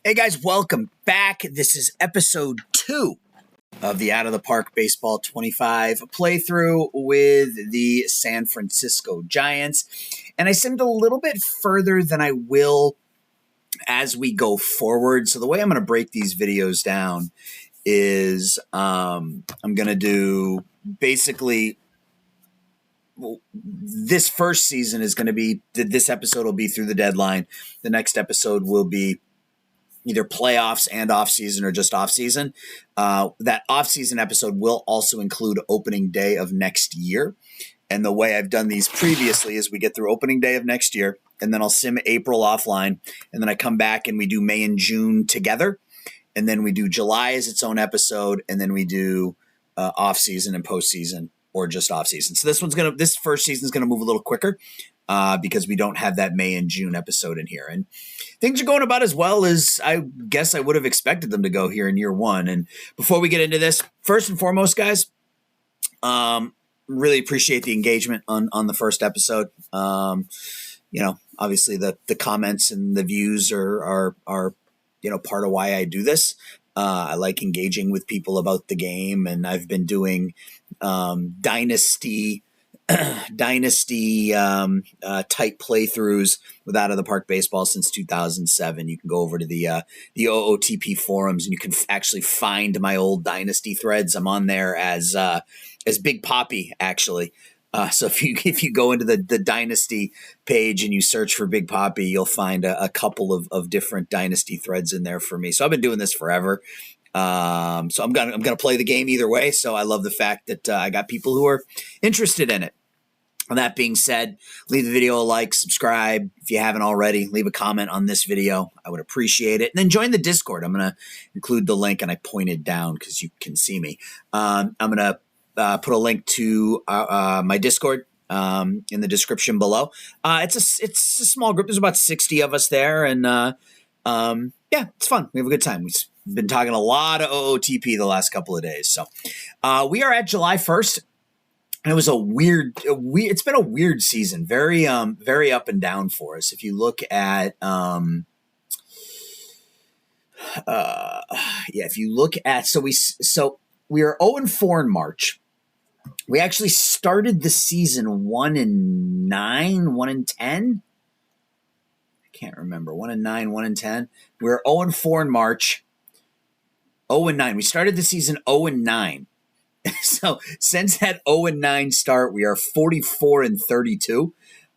Hey guys, welcome back. This is episode 2 of the Out of the Park Baseball 25 playthrough with the San Francisco Giants. And I simmed a little bit further than I will as we go forward. So the way I'm going to break these videos down is I'm going to do basically this first season is going to be, this episode will be through the deadline. The next episode will be either playoffs and off season or just off season. That off season episode will also include opening day of next year. And the way I've done these previously is we get through opening day of next year, and then I'll sim April offline, and then I come back and we do May and June together, and then we do July as its own episode, and then we do off season and postseason or just off season. So this first season is gonna move a little quicker. Because we don't have that May and June episode in here. And things are going about as well as I guess I would have expected them to go here in year one. And before we get into this, first and foremost, guys, really appreciate the engagement on the first episode. Obviously the comments and the views are part of why I do this. I like engaging with people about the game, and I've been doing dynasty type playthroughs with Out of the Park Baseball since 2007. You can go over to the OOTP forums and you can actually find my old dynasty threads. I'm on there as Big Poppy, actually. So if you go into the dynasty page and you search for Big Poppy, you'll find a couple of different dynasty threads in there for me. So I've been doing this forever. So I'm gonna play the game either way. So I love the fact that I got people who are interested in it. And that being said, leave the video a like, subscribe if you haven't already. Leave a comment on this video. I would appreciate it. And then join the Discord. I'm gonna include the link, and I pointed down because you can see me. I'm gonna put a link to my Discord in the description below. It's a small group. There's about 60 of us there, and yeah, it's fun. We have a good time. We've been talking a lot of OOTP the last couple of days. So we are at July 1st. And it was it's been a weird season, very up and down for us. If you look at, so we are 0-4 in March. We actually started the season 1-9, 1-10. I can't remember, 1-9, 1-10. We were 0-4 in March. 0-9. We started the season 0-9. So since that 0-9 start, we are 44-32.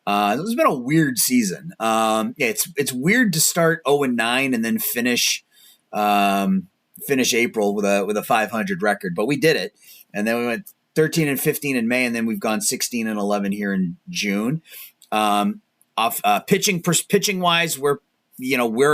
It's been a weird season. It's weird to start 0-9 and then finish April with a 500 record, but we did it. And then we went 13-15 in May, and then we've gone 16-11 here in June. Pitching wise, we're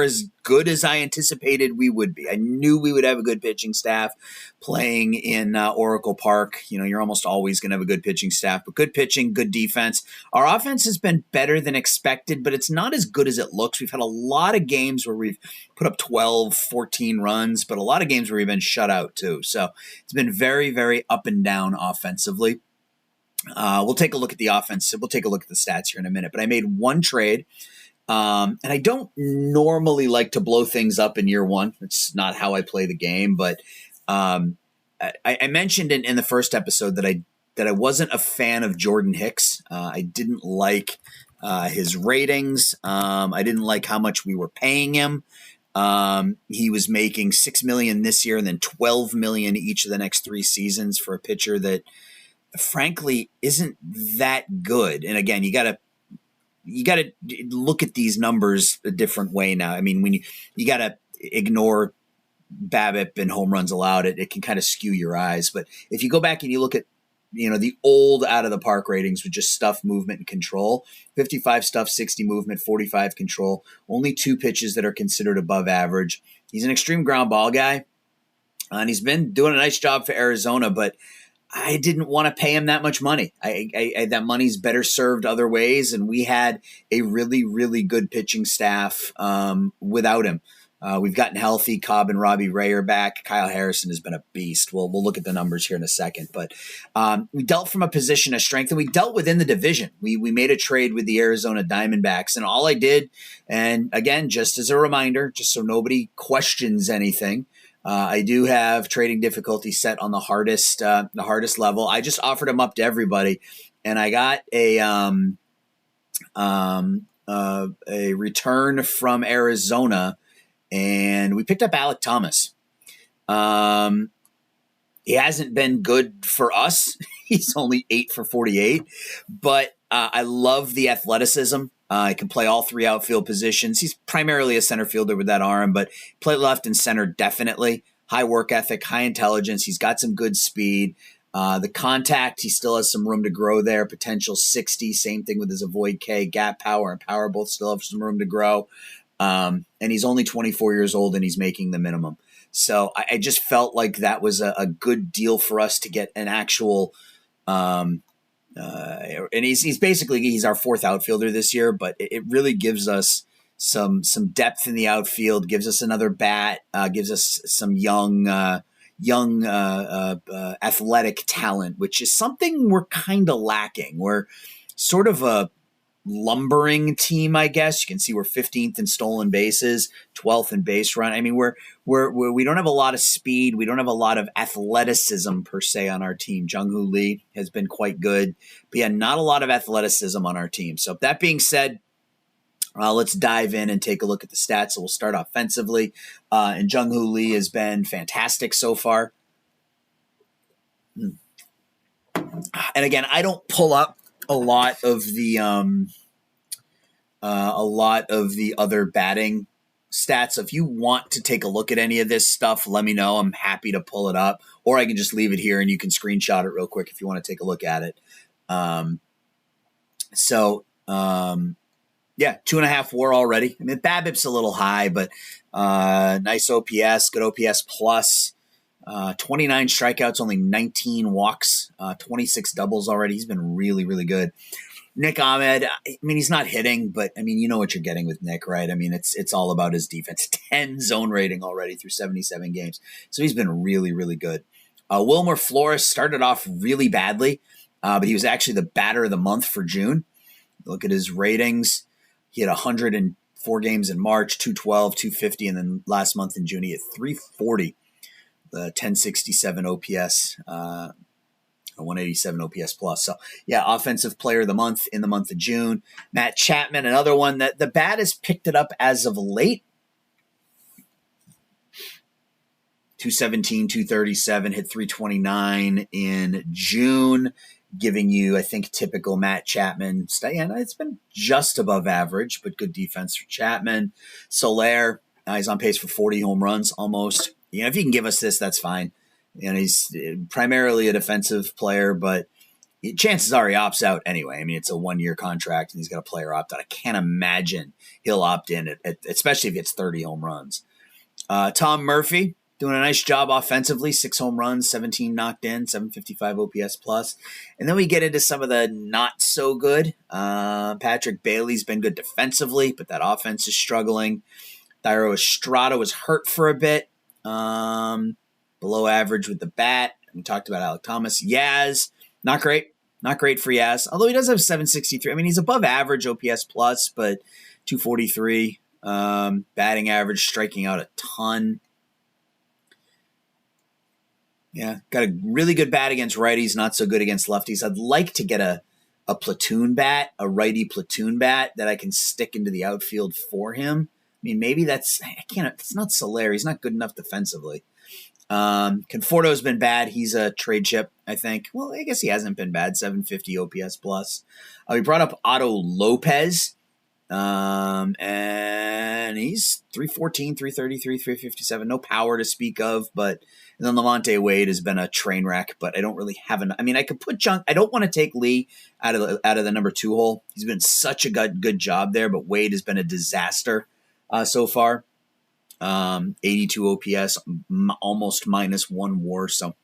as good as I anticipated we would be. I knew we would have a good pitching staff playing in Oracle Park. You're almost always going to have a good pitching staff, but good pitching, good defense. Our offense has been better than expected, but it's not as good as it looks. We've had a lot of games where we've put up 12, 14 runs, but a lot of games where we've been shut out too. So it's been very, very up and down offensively. We'll take a look at the offense. We'll take a look at the stats here in a minute, but I made one trade. And I don't normally like to blow things up in year one. It's not how I play the game. But I mentioned in the first episode that I wasn't a fan of Jordan Hicks. I didn't like his ratings. I didn't like how much we were paying him. He was making $6 million this year and then $12 million each of the next 3 seasons for a pitcher that, frankly, isn't that good. And again, you got to look at these numbers a different way now. I mean, when you got to ignore BABIP and home runs allowed, it can kind of skew your eyes. But if you go back and you look at, the old Out of the Park ratings with just stuff, movement, and control, 55 stuff, 60 movement, 45 control, only 2 pitches that are considered above average. He's an extreme ground ball guy, and he's been doing a nice job for Arizona, but I didn't want to pay him that much money. That money's better served other ways, and we had a really, really good pitching staff without him. We've gotten healthy. Cobb and Robbie Ray are back. Kyle Harrison has been a beast. We'll look at the numbers here in a second. But we dealt from a position of strength, and we dealt within the division. We made a trade with the Arizona Diamondbacks, and all I did, and again, just as a reminder, just so nobody questions anything, I do have trading difficulty set on the hardest level. I just offered them up to everybody, and I got a return from Arizona, and we picked up Alek Thomas. He hasn't been good for us. He's only 8 for 48, but I love the athleticism. He can play all 3 outfield positions. He's primarily a center fielder with that arm, but play left and center definitely. High work ethic, high intelligence. He's got some good speed. The contact, he still has some room to grow there. Potential 60. Same thing with his avoid K. Gap power and power both still have some room to grow. And he's only 24 years old, and he's making the minimum. So I just felt like that was a good deal for us to get an actual and he's basically he's our 4th outfielder this year, but it really gives us some depth in the outfield, gives us another bat, gives us some young athletic talent, which is something we're kind of lacking. We're sort of a lumbering team, I guess. You can see we're 15th in stolen bases, 12th in base run. I mean, we don't have a lot of speed. We don't have a lot of athleticism per se on our team. Jung-Hoo Lee has been quite good, but yeah, not a lot of athleticism on our team. So that being said, let's dive in and take a look at the stats. So we'll start offensively. And Jung-Hoo Lee has been fantastic so far. And again, I don't pull up a lot of the other batting stats. So if you want to take a look at any of this stuff, let me know. I'm happy to pull it up, or I can just leave it here and you can screenshot it real quick if you want to take a look at it. Yeah, 2.5 WAR already. I mean, BABIP's a little high, but nice OPS, good OPS plus. 29 strikeouts, only 19 walks, 26 doubles already. He's been really, really good. Nick Ahmed, I mean, he's not hitting, but I mean, you know what you're getting with Nick, right? I mean, it's all about his defense. 10 zone rating already through 77 games. So he's been really, really good. Wilmer Flores started off really badly, but he was actually the batter of the month for June. Look at his ratings. He had 104 games in March, 212, 250, and then last month in June, he had 340. The 1067 OPS, 187 OPS plus. So, yeah, offensive player of the month in the month of June. Matt Chapman, another one that the bat has picked it up as of late. 217, 237, hit 329 in June, giving you, I think, typical Matt Chapman. And it's been just above average, but good defense for Chapman. Soler, he's on pace for 40 home runs almost. You know, if you can give us this, that's fine. And he's primarily a defensive player, but chances are he opts out anyway. I mean, it's a 1-year contract, and he's got a player opt out. I can't imagine he'll opt in, especially if he gets 30 home runs. Tom Murphy doing a nice job offensively, 6 home runs, 17 knocked in, 755 OPS plus. And then we get into some of the not so good. Patrick Bailey's been good defensively, but that offense is struggling. Thairo Estrada was hurt for a bit. Below average with the bat. We talked about Alek Thomas. Yaz, not great. Not great for Yaz. Although he does have 763. I mean, he's above average OPS plus, but 243. Batting average, striking out a ton. Yeah, got a really good bat against righties, not so good against lefties. I'd like to get a platoon bat, a righty platoon bat that I can stick into the outfield for him. I mean, maybe it's not Soler. He's not good enough defensively. Conforto's been bad. He's a trade chip, I think. Well, I guess he hasn't been bad. 750 OPS plus. We brought up Otto Lopez. And he's 314, 333, 357. No power to speak of, but and then Lamonte Wade has been a train wreck, but I don't really have I mean, I could put I don't want to take Lee out of the number 2 hole. He's been such a good job there, but Wade has been a disaster so far. 82 OPS, almost -1 WAR. So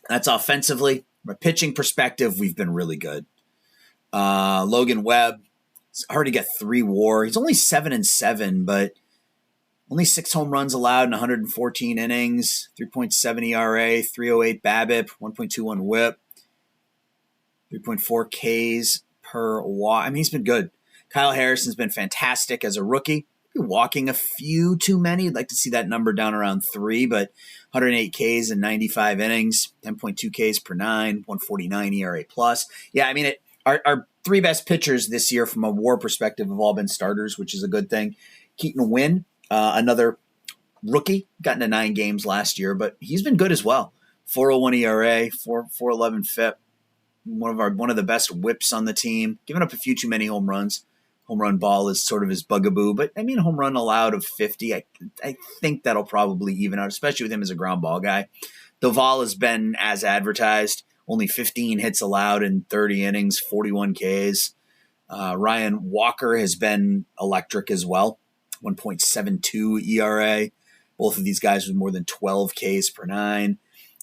that's offensively. From a pitching perspective, we've been really good. Logan Webb, It's hard to get 3 WAR. He's only 7-7, but only 6 home runs allowed in 114 innings, 3.7 ERA, 308 BABIP, 1.21 WHIP, 3.4 Ks per walk. I mean, he's been good. Kyle Harrison's been fantastic as a rookie. Walking a few too many. I'd like to see that number down around 3, but 108 Ks in 95 innings, 10.2 Ks per 9, 149 ERA plus. Yeah, I mean, our 3 best pitchers this year from a WAR perspective have all been starters, which is a good thing. Keaton Winn, another rookie, got into 9 games last year, but he's been good as well. 4.01 ERA, 4.11 FIP, one of the best whips on the team. Giving up a few too many home runs. Home run ball is sort of his bugaboo, but I mean, home run allowed of 50. I think that'll probably even out, especially with him as a ground ball guy. Doval has been as advertised. Only 15 hits allowed in 30 innings, 41 Ks. Ryan Walker has been electric as well. 1.72 ERA. Both of these guys with more than 12 Ks per 9.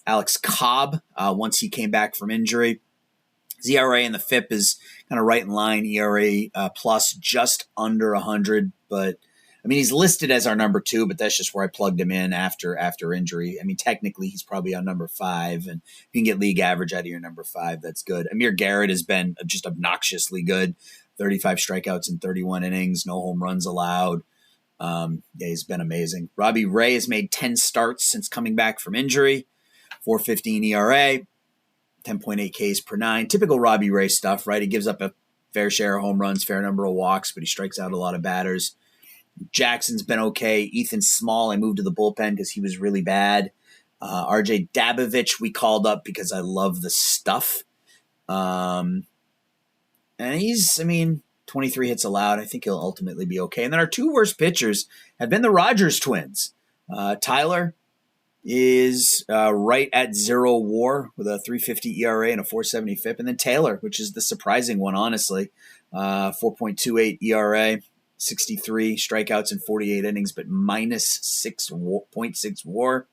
Alex Cobb, once he came back from injury, his ERA and the FIP is kind of right in line. ERA plus just under 100, but I mean, he's listed as our number 2, but that's just where I plugged him in after injury. I mean, technically, he's probably on number 5, and if you can get league average out of your number 5, that's good. Amir Garrett has been just obnoxiously good. 35 strikeouts in 31 innings, no home runs allowed. Yeah, he's been amazing. Robbie Ray has made 10 starts since coming back from injury. 4.15 ERA, 10.8 Ks per 9. Typical Robbie Ray stuff, right? He gives up a fair share of home runs, fair number of walks, but he strikes out a lot of batters. Jackson's been okay. Ethan Small, I moved to the bullpen because he was really bad. RJ Dabovich we called up because I love the stuff. And he's, 23 hits allowed. I think he'll ultimately be okay. And then our 2 worst pitchers have been the Rogers twins. Tyler is right at 0 WAR with a 3.50 ERA and a 4.70 FIP. And then Taylor, which is the surprising one, honestly. 4.28 ERA, 63 strikeouts in 48 innings, but minus 6.6 WAR.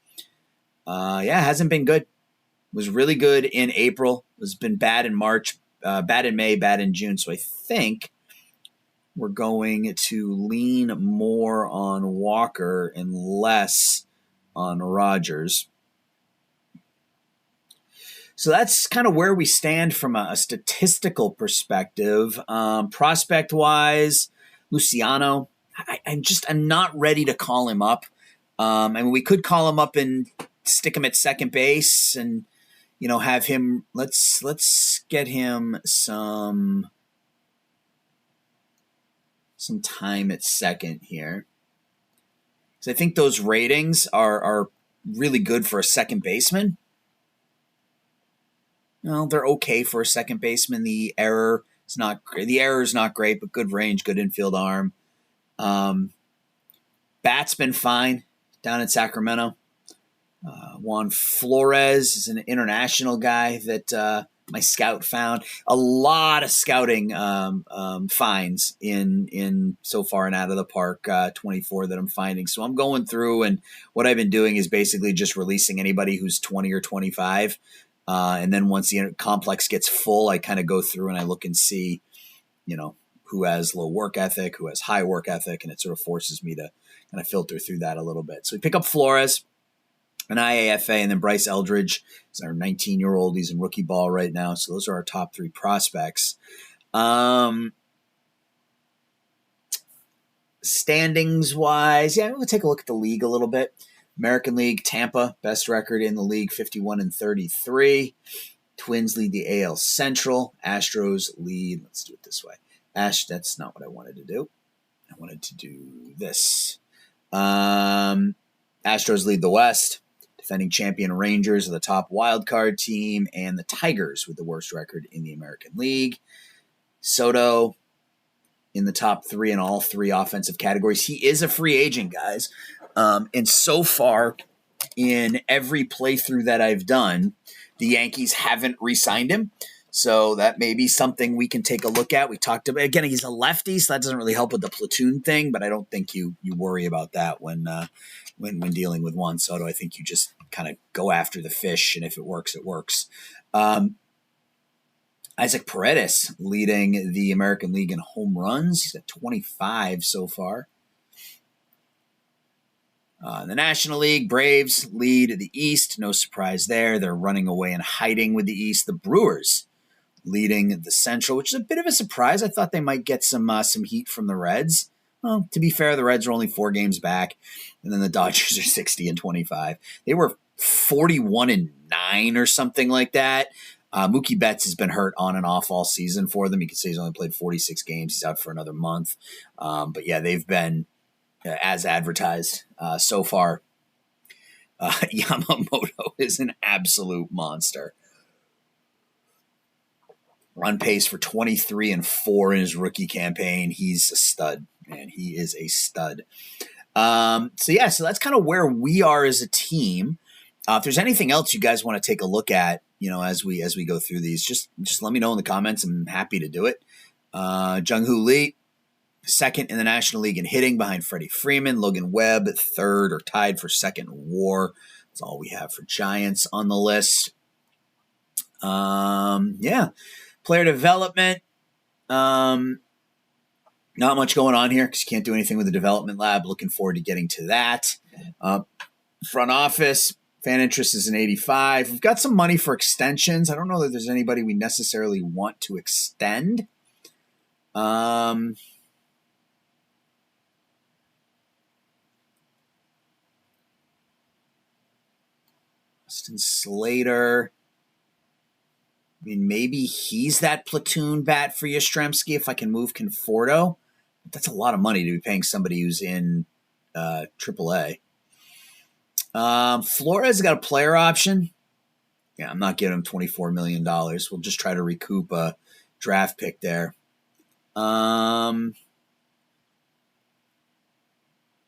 Hasn't been good. Was really good in April. Has been bad in March, bad in May, bad in June. So I think we're going to lean more on Walker and less on Rogers. So that's kind of where we stand from a statistical perspective. Prospect-wise, Luciano, I'm not ready to call him up. We could call him up and stick him at second base and, have him, let's get him some time at second here. Because I think those ratings are really good for a second baseman. They're okay for a second baseman. The error is not great. The error is not great, but good range, good infield arm. Bat's been fine down in Sacramento. Juan Flores is an international guy that my scout found. A lot of scouting finds in so far and out of the park, 24 that I'm finding. So I'm going through, and what I've been doing is basically just releasing anybody who's 20 or 25. And then once the complex gets full, I kind of go through and I look and see, who has low work ethic, who has high work ethic, and it sort of forces me to kind of filter through that a little bit. So we pick up Flores, an IAFA, and then Bryce Eldridge is our 19-year-old. He's in rookie ball right now. So those are our top 3 prospects. Standings-wise, we'll take a look at the league a little bit. American League, Tampa, best record in the league, 51-33. Twins lead the AL Central. Astros lead, let's do it this way. That's not what I wanted to do. I wanted to do this. Astros lead the West. Defending champion Rangers are the top wild card team, and the Tigers with the worst record in the American League. Soto in the top 3 in all 3 offensive categories. He is a free agent, guys. And so far, in every playthrough that I've done, the Yankees haven't re-signed him. So that may be something we can take a look at. We talked about, again, he's a lefty, so that doesn't really help with the platoon thing, but I don't think you worry about that when dealing with Juan Soto. I think you just kind of go after the fish, and if it works, it works. I Isaac Paredes leading the American League in home runs. He's got 25 so far. In the National League, Braves lead the East. No surprise there. They're running away and hiding with the East. The Brewers leading the Central, which is a bit of a surprise. I thought they might get some heat from the Reds. Well, to be fair, the Reds are only 4 games back, and then the Dodgers are 60-25. They were 41-9 or something like that. Mookie Betts has been hurt on and off all season for them. You can say he's only played 46 games. He's out for another month. But yeah, they've been as advertised so far. Yamamoto is an absolute monster. On pace for 23-4 in his rookie campaign. He's a stud, man. He is a stud. So that's kind of where we are as a team. If there's anything else you guys want to take a look at, as we go through these, just let me know in the comments. I'm happy to do it. Jung-Hoo Lee, second in the National League in hitting behind Freddie Freeman. Logan Webb, third or tied for second in WAR. That's all we have for Giants on the list. Player development. Not much going on here because you can't do anything with the development lab. Looking forward to getting to that. Front office, fan interest is an 85. We've got some money for extensions. I don't know that there's anybody we necessarily want to extend. Austin Slater. I mean, maybe he's that platoon bat for Yastrzemski if I can move Conforto. But that's a lot of money to be paying somebody who's in AAA. Flores got a player option. Yeah, I'm not giving him $24 million. We'll just try to recoup a draft pick there.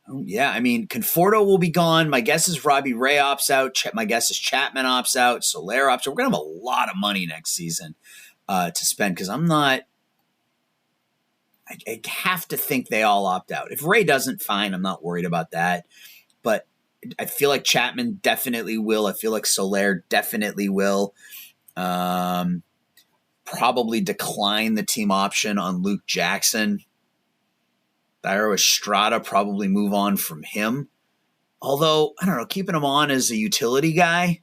Conforto will be gone. My guess is Robbie Ray opts out. My guess is Chapman opts out. Soler opts out. We're going to have a lot of money next season to spend because I have to think they all opt out. If Ray doesn't, fine. I'm not worried about that. But I feel like Chapman definitely will. I feel like Soler definitely will. Probably decline the team option on Luke Jackson. Thairo Estrada, probably move on from him. Although, I don't know, keeping him on as a utility guy.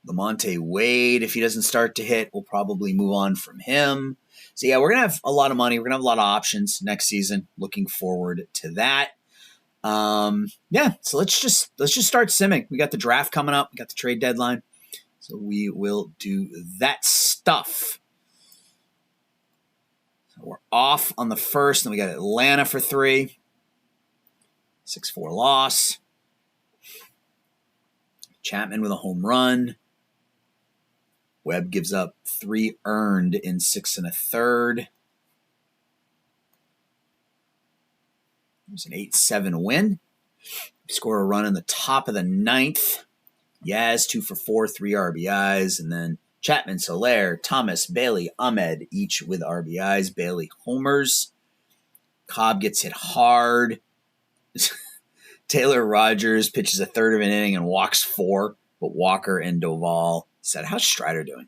Lamonte Wade, if he doesn't start to hit, we'll probably move on from him. So yeah, we're going to have a lot of money. We're going to have a lot of options next season. Looking forward to that. So let's just start simming. We got the draft coming up. We got the trade deadline. So we will do that stuff. So we're off on the first, then we got Atlanta for 3. 6-4 loss. Chapman with a home run. Webb gives up 3 earned in 6 1/3. It was an 8-7 win. Score a run in the top of the 9th. Yaz 2 for 4, 3 RBIs, and then Chapman, Soler, Thomas, Bailey, Ahmed, each with RBIs. Bailey homers. Cobb gets hit hard. Taylor Rogers pitches a third of an inning and walks 4, but Walker and Doval said, how's Strider doing?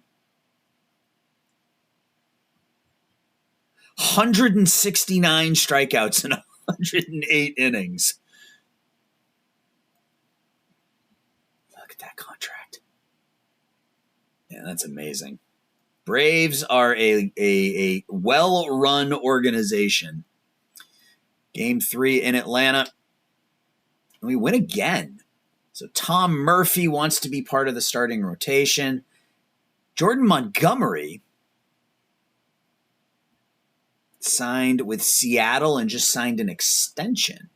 169 strikeouts in 108 innings. Look at that contract. Yeah, that's amazing. Braves are a well-run organization. Game 3 in Atlanta. And we win again. So Tom Murphy wants to be part of the starting rotation. Jordan Montgomery signed with Seattle and just signed an extension.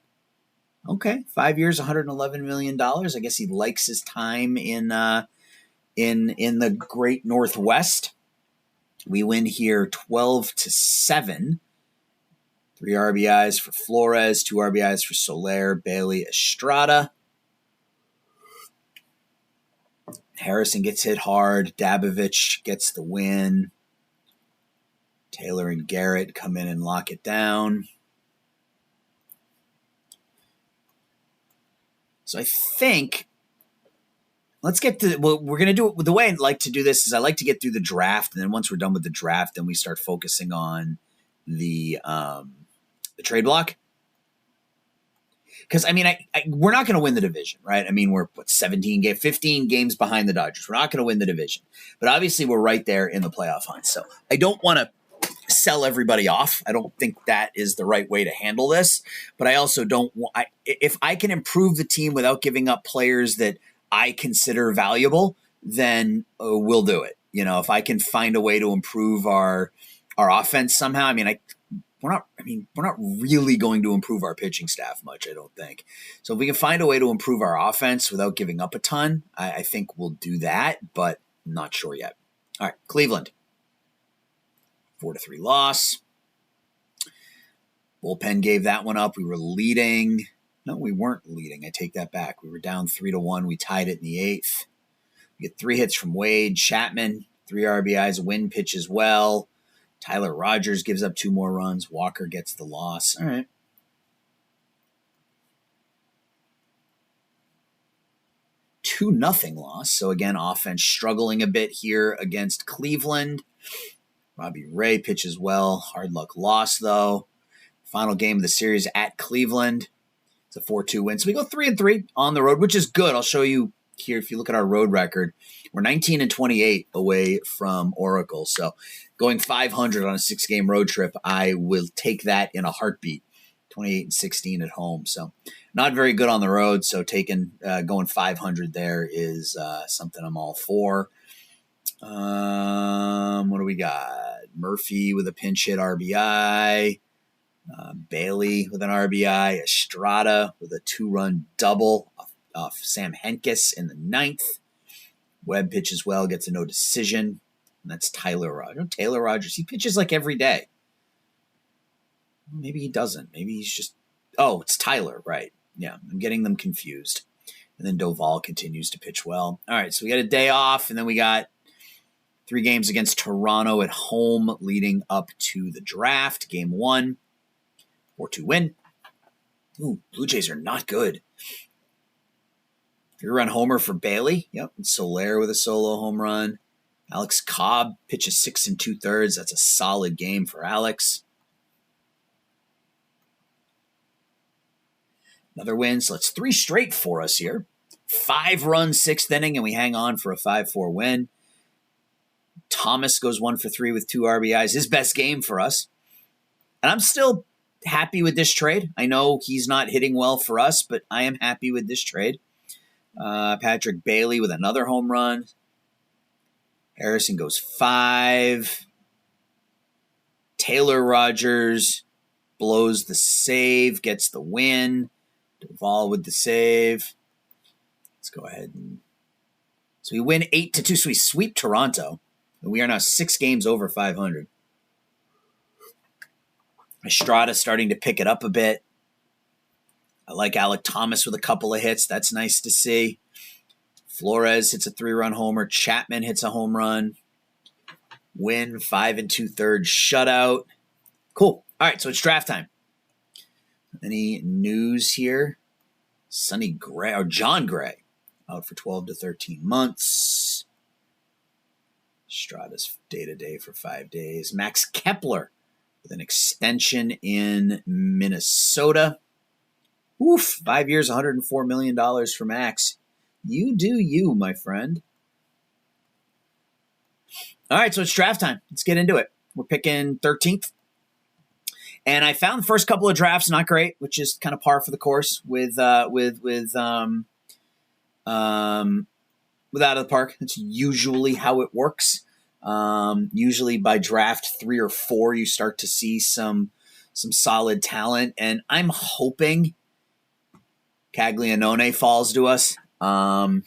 Okay, 5 years, $111 million. I guess he likes his time in the Great Northwest. We win here 12-7. 3 RBIs for Flores, 2 RBIs for Soler, Bailey, Estrada. Harrison gets hit hard. Dabovich gets the win. Taylor and Garrett come in and lock it down. So I think let's get to, well, we're going to do it. The way I like to do this is I like to get through the draft. And then once we're done with the draft, then we start focusing on the trade block. Because, I mean, we're not going to win the division, right? I mean, we're, 15 games behind the Dodgers. We're not going to win the division. But obviously, we're right there in the playoff hunt. So I don't want to sell everybody off. I don't think that is the right way to handle this. But I also don't want, if I can improve the team without giving up players that I consider valuable, then we'll do it. You know, if I can find a way to improve our offense somehow, I mean, we're not really going to improve our pitching staff much, I don't think. So if we can find a way to improve our offense without giving up a ton, I think we'll do that, but I'm not sure yet. All right, Cleveland. 4-3 loss. Bullpen gave that one up. We were leading. No, we weren't leading. I take that back. We were down 3-1. We tied it in the 8th. We get 3 hits from Wade. Chapman, 3 RBIs. Wynn pitches well. Tyler Rogers gives up 2 more runs. Walker gets the loss. All right. 2-0 loss. So again, offense struggling a bit here against Cleveland. Robbie Ray pitches well. Hard luck loss, though. Final game of the series at Cleveland. It's a 4-2 win. So we go 3-3 on the road, which is good. I'll show you here. If you look at our road record, we're 19-28 away from Oracle. So going 500 on a 6-game road trip, I will take that in a heartbeat. 28-16 at home. So not very good on the road. So going 500 there is something I'm all for. What do we got? Murphy with a pinch hit RBI. Bailey with an RBI. Estrada with a 2-run double off Sam Henkes in the 9th. Webb pitches well, gets a no decision. And that's Tyler Rogers. Taylor Rogers, he pitches like every day. Maybe he doesn't. Maybe he's just... Oh, it's Tyler, right. Yeah, I'm getting them confused. And then Doval continues to pitch well. All right, so we got a day off, and then we got 3 games against Toronto at home leading up to the draft. Game 1, 4-2 win. Ooh, Blue Jays are not good. 3-run homer for Bailey. Yep, and Soler with a solo home run. Alex Cobb pitches 6 2/3. That's a solid game for Alex. Another win, so it's 3 straight for us here. 5-run 6th inning, and we hang on for a 5-4 win. Thomas goes 1 for 3 with 2 RBIs. His best game for us. And I'm still happy with this trade. I know he's not hitting well for us, but I am happy with this trade. Patrick Bailey with another home run. Harrison goes 5. Taylor Rogers blows the save, gets the win. Doval with the save. Let's go ahead and... So we win 8-2. So we sweep Toronto. And we are now 6 games over 500. Estrada starting to pick it up a bit. I like Alek Thomas with a couple of hits. That's nice to see. Flores hits a 3-run homer. Chapman hits a home run. Win 5 2/3 shutout. Cool. All right, so it's draft time. Any news here? Sonny Gray or John Gray out for 12 to 13 months. Estrada's day-to-day for 5 days. Max Kepler with an extension in Minnesota. Oof, 5 years, $104 million for Max. You do you, my friend. All right, so it's draft time. Let's get into it. We're picking 13th. And I found the first couple of drafts not great, which is kind of par for the course with out of the park. That's usually how it works. Usually by draft 3 or 4, you start to see some solid talent, and I'm hoping Caglianone falls to us. I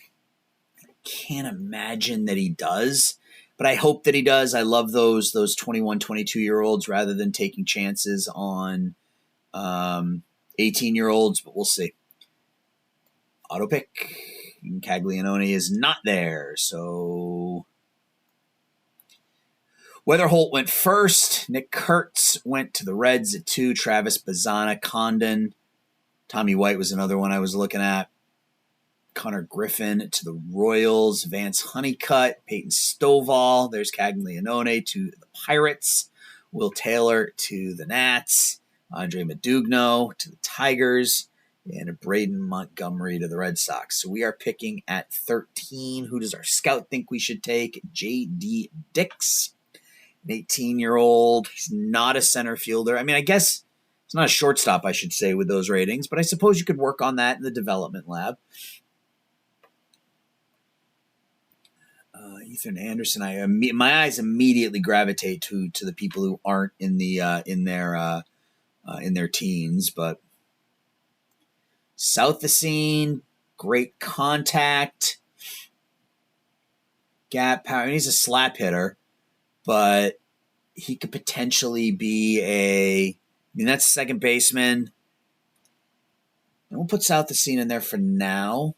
can't imagine that he does, but I hope that he does. I love those 21, 22-year-olds rather than taking chances on 18-year-olds, but we'll see. Auto pick. Caglianone is not there, so Weatherholt went first. Nick Kurtz went to the Reds at 2. Travis Bazzana, Condon. Tommy White was another one I was looking at. Connor Griffin to the Royals, Vance Honeycutt, Peyton Stovall. There's Caglianone to the Pirates, Will Taylor to the Nats, Andre Madugno to the Tigers, and Braden Montgomery to the Red Sox. So we are picking at 13. Who does our scout think we should take? J.D. Dix, an 18-year-old. He's not a center fielder. I mean, I guess it's not a shortstop, I should say, with those ratings, but I suppose you could work on that in the development lab. Ethan Anderson. My eyes immediately gravitate to the people who aren't in their teens, but South the Scene, great contact, gap power. I mean, he's a slap hitter, but he could potentially be that's second baseman. And we'll put South the Scene in there for now.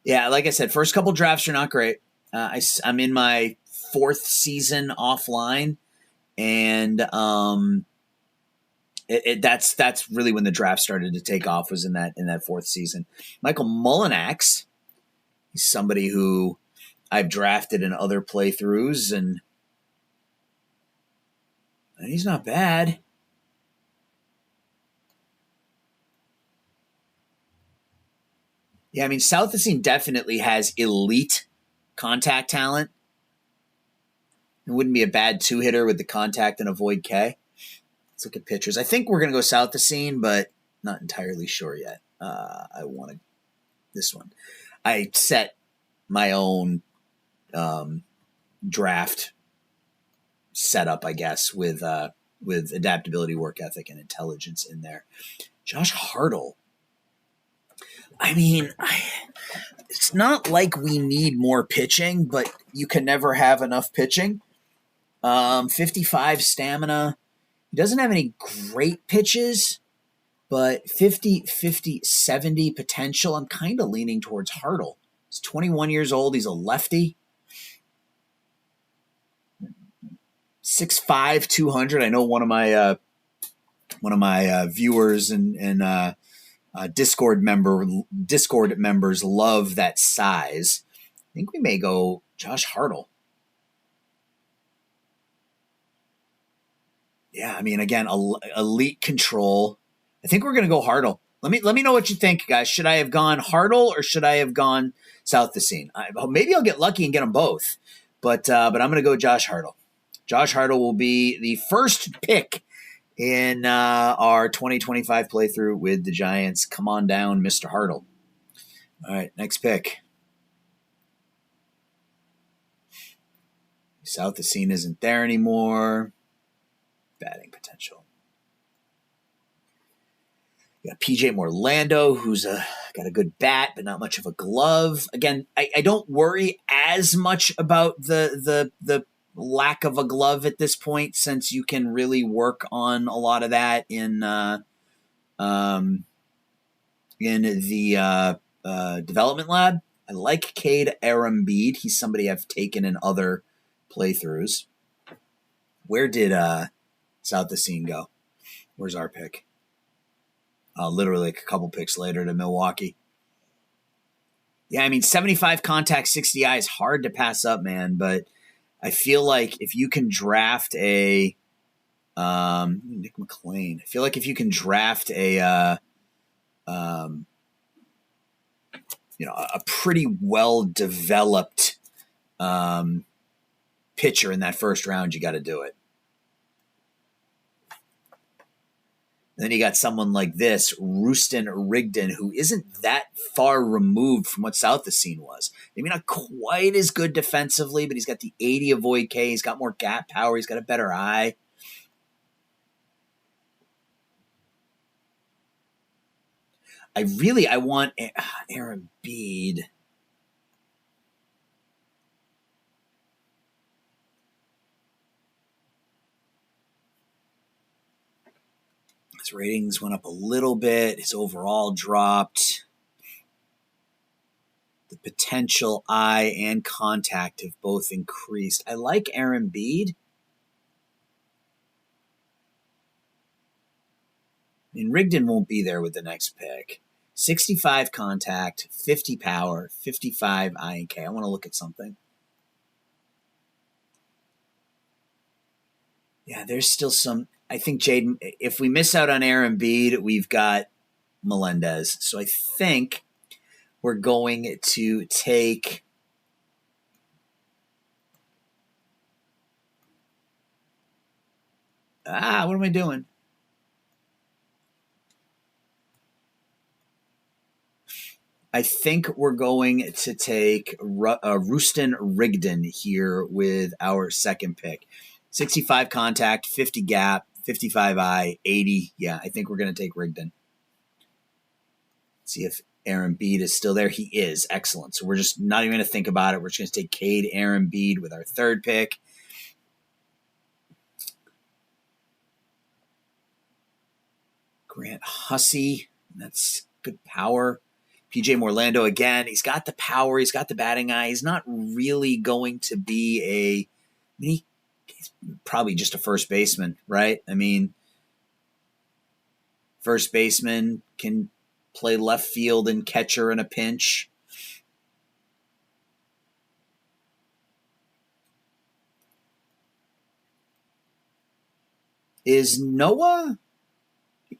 Yeah, like I said, first couple drafts are not great. I'm in my 4th season offline, and that's really when the draft started to take off, was in that 4th season. Michael Mullinax, he's somebody who I've drafted in other playthroughs, and he's not bad. Yeah, I mean, South the Scene definitely has elite contact talent. It wouldn't be a bad 2-hitter with the contact and avoid K. Let's look at pitchers. I think we're going to go South the Scene, but not entirely sure yet. I want this one. I set my own draft setup, I guess, with adaptability, work ethic, and intelligence in there. Josh Hartle. I mean, it's not like we need more pitching, but you can never have enough pitching. 55 stamina. He doesn't have any great pitches, but 50, 70 potential. I'm kind of leaning towards Hartle. He's 21 years old. He's a lefty. 6'5", 200. I know one of my viewers and Discord members love that size. I think we may go Josh Hartle. Yeah, I mean, again, elite control. I think we're going to go Hartle. Let me know what you think, guys. Should I have gone Hartle or should I have gone South the Scene? Maybe I'll get lucky and get them both, but I'm going to go Josh Hartle. Josh Hartle will be the first pick in our 2025 playthrough with the Giants. Come on down, Mr. Hartle. All right, next pick. South the Scene isn't there anymore. Batting potential. You got PJ Morlando, who's got a good bat, but not much of a glove. Again, I don't worry as much about the lack of a glove at this point, since you can really work on a lot of that in the development lab. I like Cade Arambide. He's somebody I've taken in other playthroughs. Where did South the Scene go? Where's our pick? Literally like a couple picks later to Milwaukee. Yeah, I mean, 75 contact, 60 eye is hard to pass up, man, but I feel like if you can draft a Nick McLean, I feel like if you can draft a pretty well developed pitcher in that first round, you got to do it. And then you got someone like this, Ruston Rigdon, who isn't that far removed from what South the Scene was. Maybe not quite as good defensively, but he's got the 80 avoid K. He's got more gap power. He's got a better eye. I want Arambide. His ratings went up a little bit. His overall dropped. The potential eye and contact have both increased. I like Arambide. I mean, Rigdon won't be there with the next pick. 65 contact, 50 power, 55 I and K. I want to look at something. Yeah, there's still some. I think, Jade, if we miss out on Aaron Bede, we've got Melendez. So I think we're going to take. What am I doing? I think we're going to take Rustin Rigdon here with our second pick. 65 contact, 50 gap, 55 I, 80. Yeah, I think we're going to take Rigdon. See if Aaron Bede is still there. He is. Excellent. So we're just not even going to think about it. We're just going to take Cade Aaron Bede with our third pick. Grant Hussey. That's good power. PJ Morlando again. He's got the power. He's got the batting eye. He's not really going to be he's probably just a first baseman, right? I mean, first baseman can play left field and catcher in a pinch. Is Noah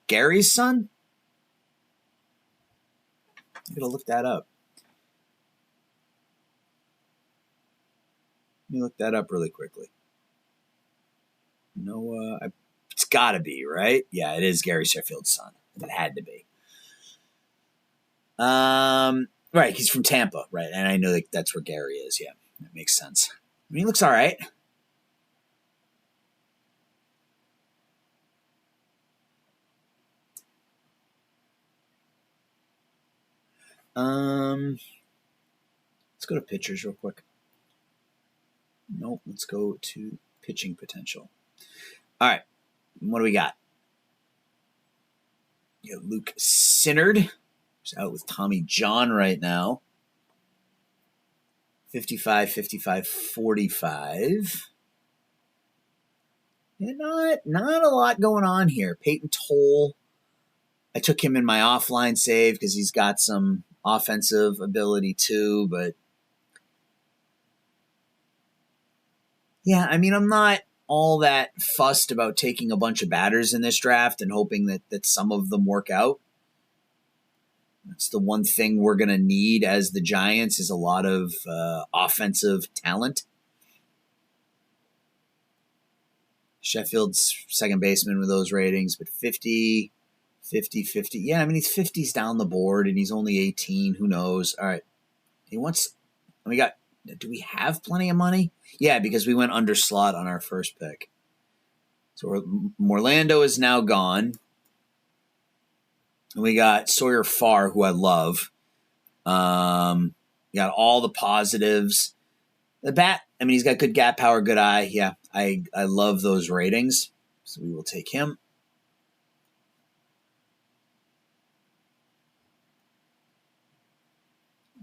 Gary's son? I'm going to look that up. Let me look that up really quickly. Noah, it's got to be, right? Yeah, it is Gary Sheffield's son. It had to be. Right, he's from Tampa, right? And I know that's where Gary is. Yeah, that makes sense. I mean, he looks all right. Let's go to pitchers real quick. Nope, let's go to pitching potential. All right, what do we got? You got Luke Sinnard, who's out with Tommy John right now. 55, 55, 45. Yeah, not a lot going on here. Peyton Toll, I took him in my offline save because he's got some offensive ability too, but yeah, I mean, I'm not all that fussed about taking a bunch of batters in this draft and hoping that some of them work out. That's the one thing we're going to need as the Giants is a lot of offensive talent. Sheffield's second baseman with those ratings, but 50, 50, 50. Yeah, I mean, he's 50s down the board, and he's only 18. Who knows? All right. Do we have plenty of money? Yeah, because we went under slot on our first pick. So Morlando is now gone. And we got Sawyer Farr, who I love. We got all the positives. The bat, I mean, he's got good gap power, good eye. Yeah, I love those ratings. So we will take him.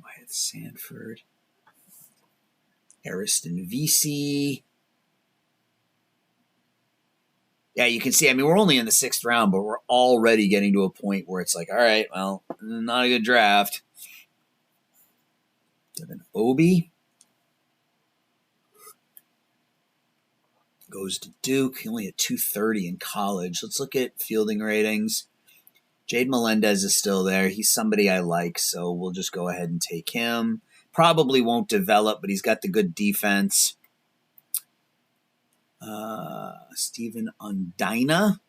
Wyatt Sanford. Ariston VC. Yeah, you can see, I mean, we're only in the 6th round, but we're already getting to a point where it's like, all right, well, not a good draft. Devin Obi goes to Duke. He only had 230 in college. Let's look at fielding ratings. Jade Melendez is still there. He's somebody I like, so we'll just go ahead and take him. Probably won't develop, but he's got the good defense. Steven Undina,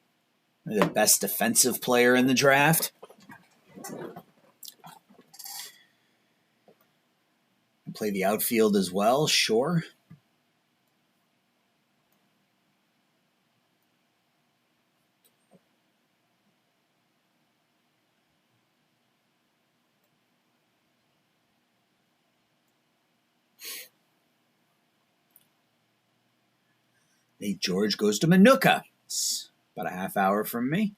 the best defensive player in the draft. Play the outfield as well, sure. Nate George goes to Manuka. It's about a half hour from me.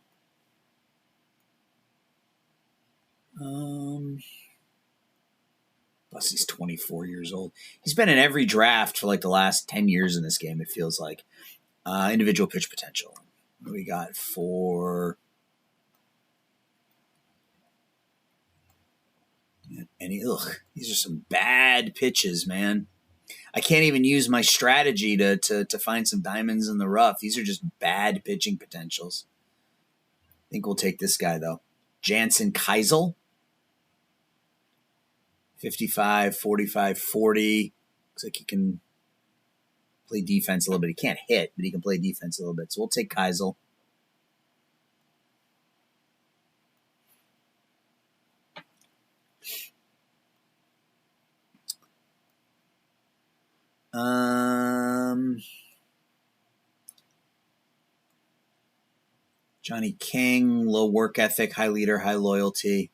Plus, he's 24 years old. He's been in every draft for like the last 10 years in this game, it feels like. Individual pitch potential. What do we got for These are some bad pitches, man. I can't even use my strategy to find some diamonds in the rough. These are just bad pitching potentials. I think we'll take this guy, though. Jansen Keisel. 55, 45, 40. Looks like he can play defense a little bit. He can't hit, but he can play defense a little bit. So we'll take Keisel. Johnny King, low work ethic, high leader, high loyalty,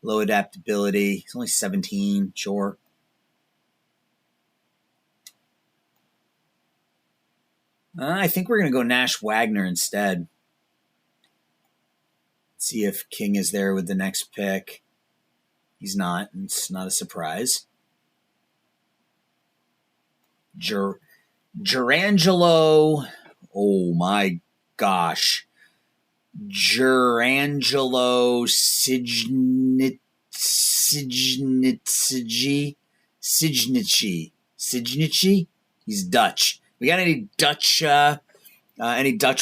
low adaptability. He's only 17, sure. I think we're going to go Nash Wagner instead. See if King is there with the next pick. He's not. It's not a surprise. Jurangelo. Oh my gosh. Jurangelo Signici. He's Dutch. We got any Dutch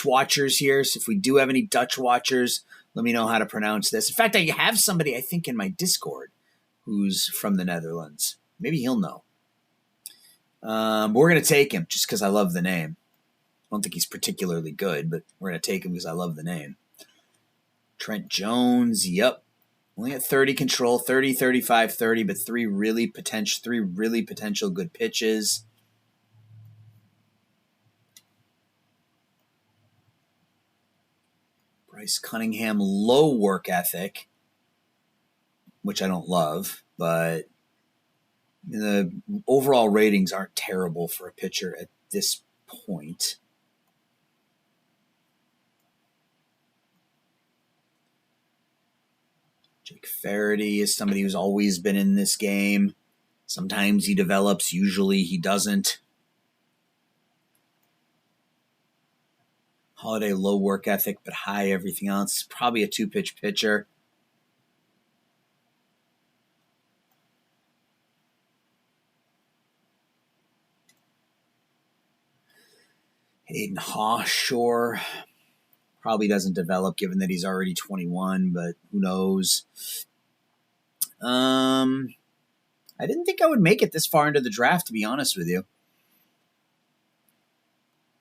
watchers here? So if we do have any Dutch watchers, let me know how to pronounce this. In fact, I have somebody, I think, in my Discord who's from the Netherlands. Maybe he'll know. We're going to take him just because I love the name. I don't think he's particularly good, but we're going to take him because I love the name. Trent Jones, yep. Only at 30 control, 30, 35, 30, but three really potential good pitches. Bryce Cunningham, low work ethic, which I don't love, but the overall ratings aren't terrible for a pitcher at this point. Jake Faraday is somebody who's always been in this game. Sometimes he develops, usually he doesn't. Holiday, low work ethic, but high everything else. Probably a two-pitch pitcher. Hayden Hawshore probably doesn't develop given that he's already 21, but who knows? I didn't think I would make it this far into the draft, to be honest with you.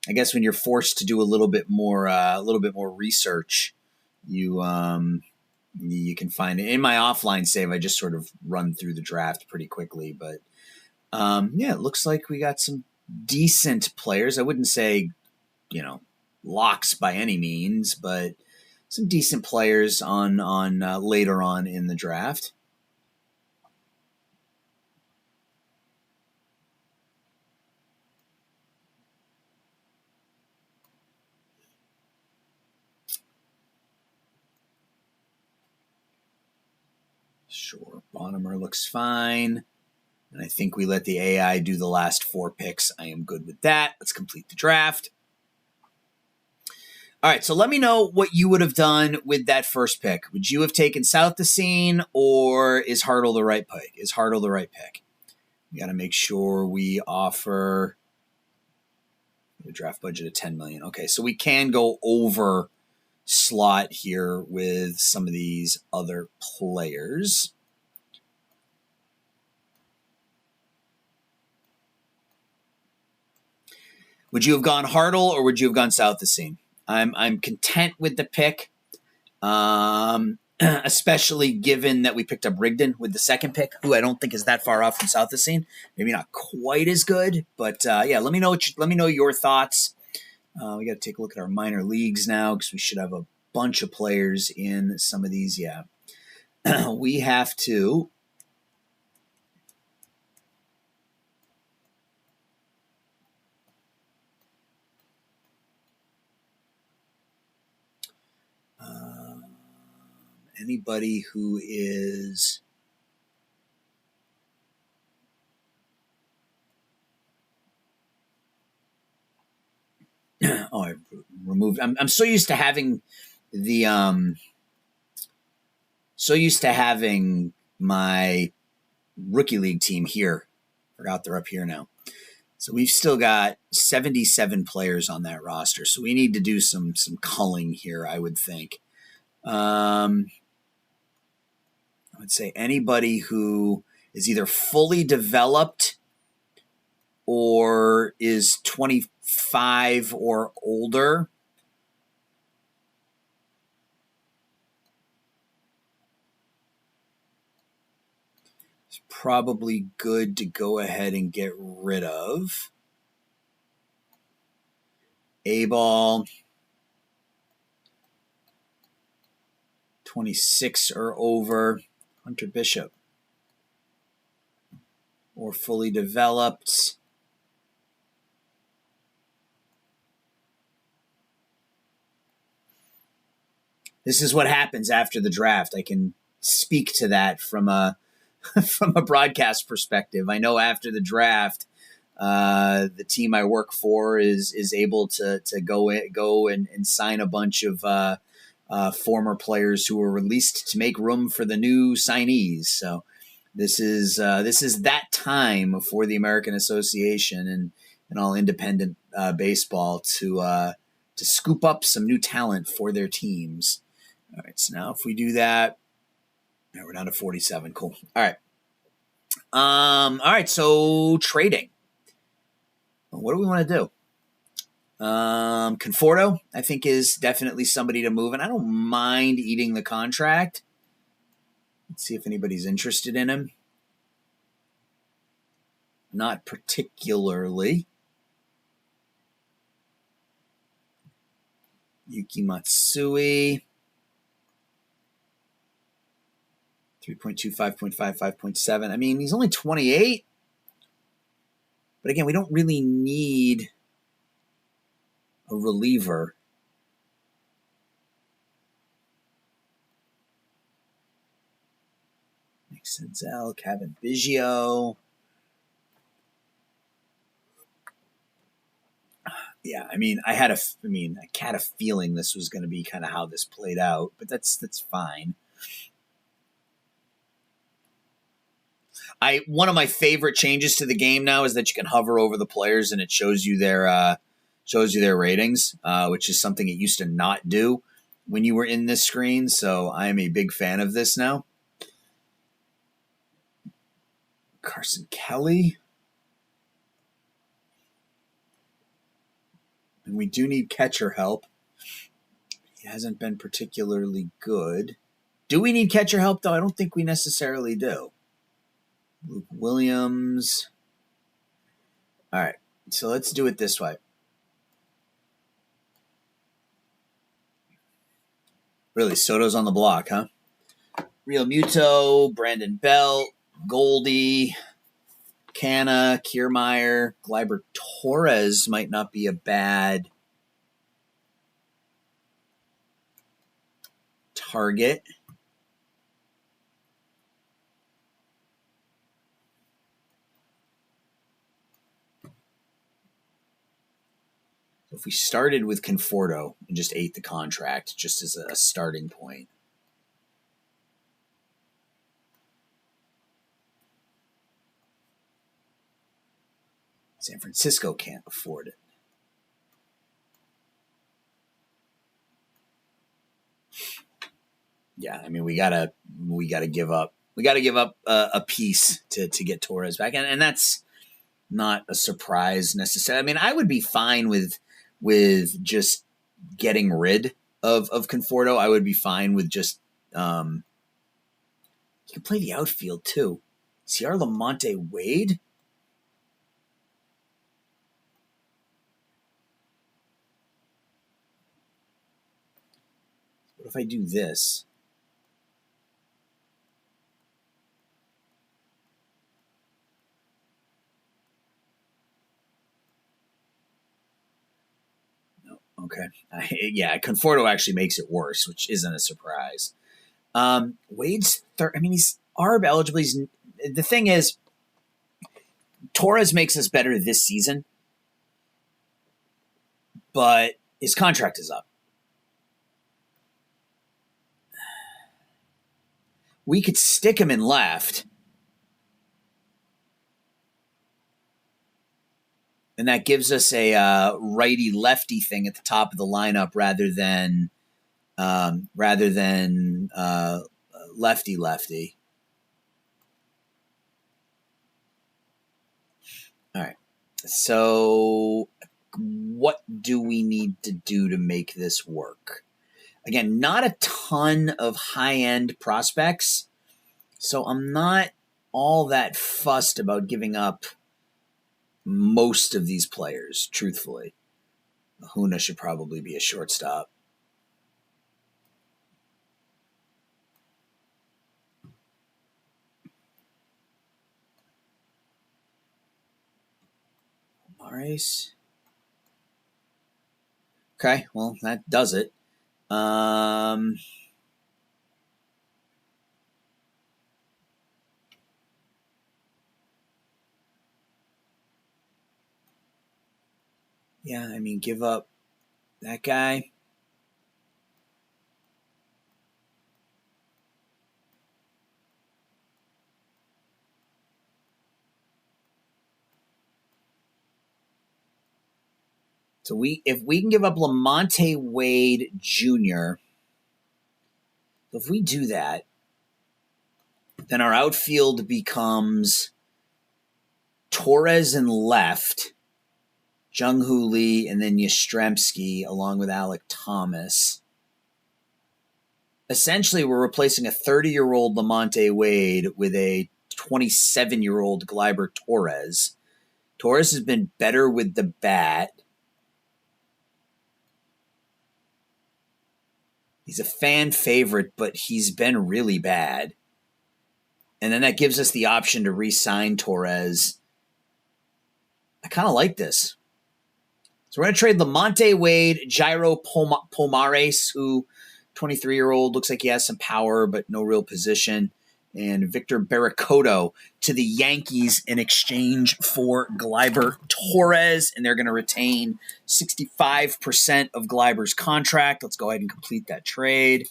I guess when you're forced to do a little bit more research, you can find it. In my offline save, I just sort of run through the draft pretty quickly, but it looks like we got some decent players. I wouldn't say, locks by any means, but some decent players on later on in the draft. Sure, Bonnemer looks fine. And I think we let the AI do the last 4 picks. I am good with that. Let's complete the draft. All right, so let me know what you would have done with that first pick. Would you have taken South Decene, or is Hartle the right pick? We got to make sure we offer the draft budget of $10 million. Okay, so we can go over slot here with some of these other players. Would you have gone Hartle or would you have gone South Decene? I'm content with the pick, especially given that we picked up Rigdon with the second pick, who I don't think is that far off from South Decene. Maybe not quite as good, but let me know your thoughts. We got to take a look at our minor leagues now because we should have a bunch of players in some of these. Yeah, we have to. Anybody who is I removed. I'm so used to having the my rookie league team here. Forgot they're up here now. So we've still got 77 players on that roster. So we need to do some culling here, I would think. I would say anybody who is either fully developed or is 25 or older. It's probably good to go ahead and get rid of. A-ball, 26 or over. Hunter Bishop, or fully developed. This is what happens after the draft. I can speak to that from a from a broadcast perspective. I know after the draft, the team I work for is able to go and sign a bunch of former players who were released to make room for the new signees. So this is that time for the American Association and all independent baseball to scoop up some new talent for their teams. All right, so now if we do that, we're down to 47. Cool. All right. All right, so trading. What do we want to do? Conforto, I think, is definitely somebody to move, and I don't mind eating the contract. Let's see if anybody's interested in him. Not particularly. Yuki Matsui. 3.2, 5.5, 5.7. I mean, he's only 28. But again, we don't really need a reliever. Nick Senzel, Kevin Biggio. Yeah, I mean, I had a feeling this was going to be kind of how this played out, but that's fine. One of my favorite changes to the game now is that you can hover over the players and it shows you their ratings, which is something it used to not do when you were in this screen. So I am a big fan of this now. Carson Kelly. And we do need catcher help. He hasn't been particularly good. Do we need catcher help, though? I don't think we necessarily do. Luke Williams. All right, so let's do it this way. Really, Soto's on the block, huh? Real Muto, Brandon Belt, Goldie, Canna, Kiermaier, Gleyber Torres might not be a bad target. If we started with Conforto and just ate the contract just as a starting point. San Francisco can't afford it. Yeah, I mean we gotta give up. We gotta give up a piece to get Torres back, and that's not a surprise necessarily. I mean, I would be fine with just getting rid of Conforto. I would be fine with just you can play the outfield too. Ciar Lamonte Wade. What if I do this? No, okay. Yeah, Conforto actually makes it worse, which isn't a surprise. Wade's he's ARB eligible. The thing is, Torres makes us better this season, but his contract is up. We could stick him in left. And that gives us a righty-lefty thing at the top of the lineup rather than lefty-lefty. All right. So what do we need to do to make this work? Again, not a ton of high-end prospects, so I'm not all that fussed about giving up most of these players, truthfully. Ahuna should probably be a shortstop. Maris. Okay, well, that does it. Yeah, I mean, give up that guy. So if we can give up Lamonte Wade Jr., if we do that, then our outfield becomes Torres in left, Jung-Hoo Lee, and then Yastrzemski along with Alek Thomas. Essentially, we're replacing a 30-year-old Lamonte Wade with a 27-year-old Gleyber Torres. Torres has been better with the bat. He's a fan favorite, but he's been really bad. And then that gives us the option to re-sign Torres. I kind of like this. So we're going to trade Lamonte Wade, Jairo Pomares, who 23-year-old, looks like he has some power, but no real position, and Victor Barracoto to the Yankees in exchange for Gleyber Torres, and they're going to retain 65% of Gleyber's contract. Let's go ahead and complete that trade.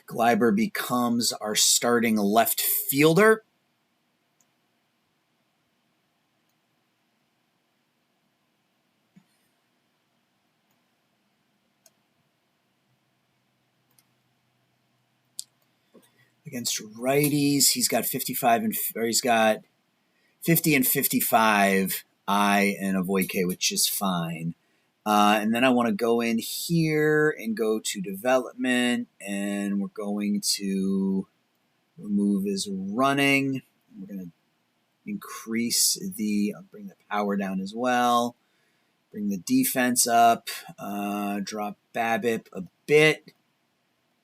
Gleyber becomes our starting left fielder. Against righties, he's got 50 and 55 I and avoid K, which is fine. And then I want to go in here and go to development, and we're going to remove his running. We're going to increase I'll bring the power down as well. Bring the defense up, drop BABIP a bit,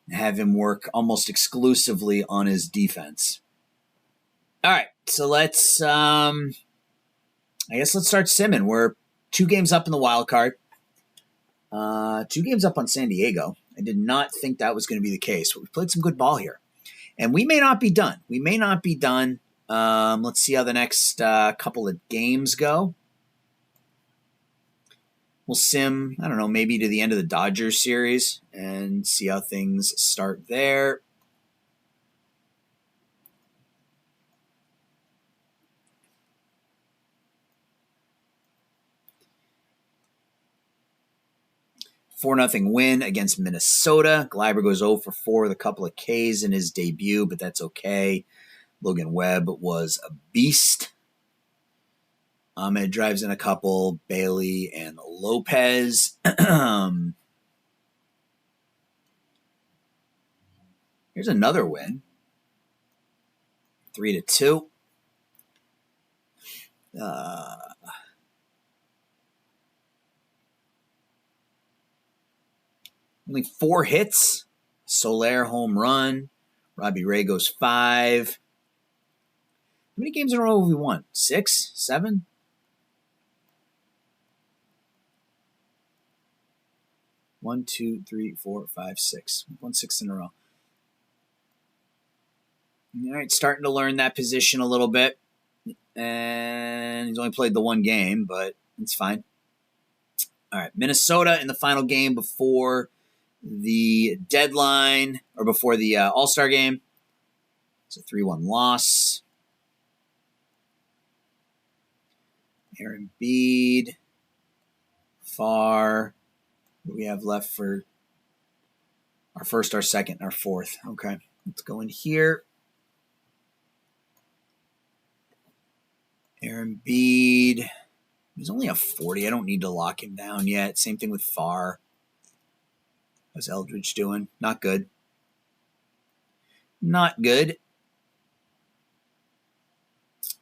and have him work almost exclusively on his defense. All right, so let's start simming. We're 2 games up in the wild card. 2 games up on San Diego. I did not think that was going to be the case, but we played some good ball here. And we may not be done. Let's see how the next couple of games go. We'll sim, I don't know, maybe to the end of the Dodgers series and see how things start there. Four 0 win against Minnesota. Gleyber goes 0 for 4 with a couple of Ks in his debut, but that's okay. Logan Webb was a beast. Ahmed drives in a couple, Bailey and Lopez. Here's another win. 3-2. Only 4 hits. Soler home run. Robbie Ray goes 5. How many games in a row have we won? 6? 7? One, two, three, 4, 5, 6. We've won 6 in a row. All right, starting to learn that position a little bit. And he's only played the 1 game, but it's fine. All right, Minnesota in the final game before the deadline, or before the All-Star game. It's a 3-1 loss. Aaron Bede. Far. What do we have left for our first, our second, our fourth? Okay. Let's go in here. Aaron Bede. He's only a 40. I don't need to lock him down yet. Same thing with Farr. How's Eldridge doing? Not good. Not good.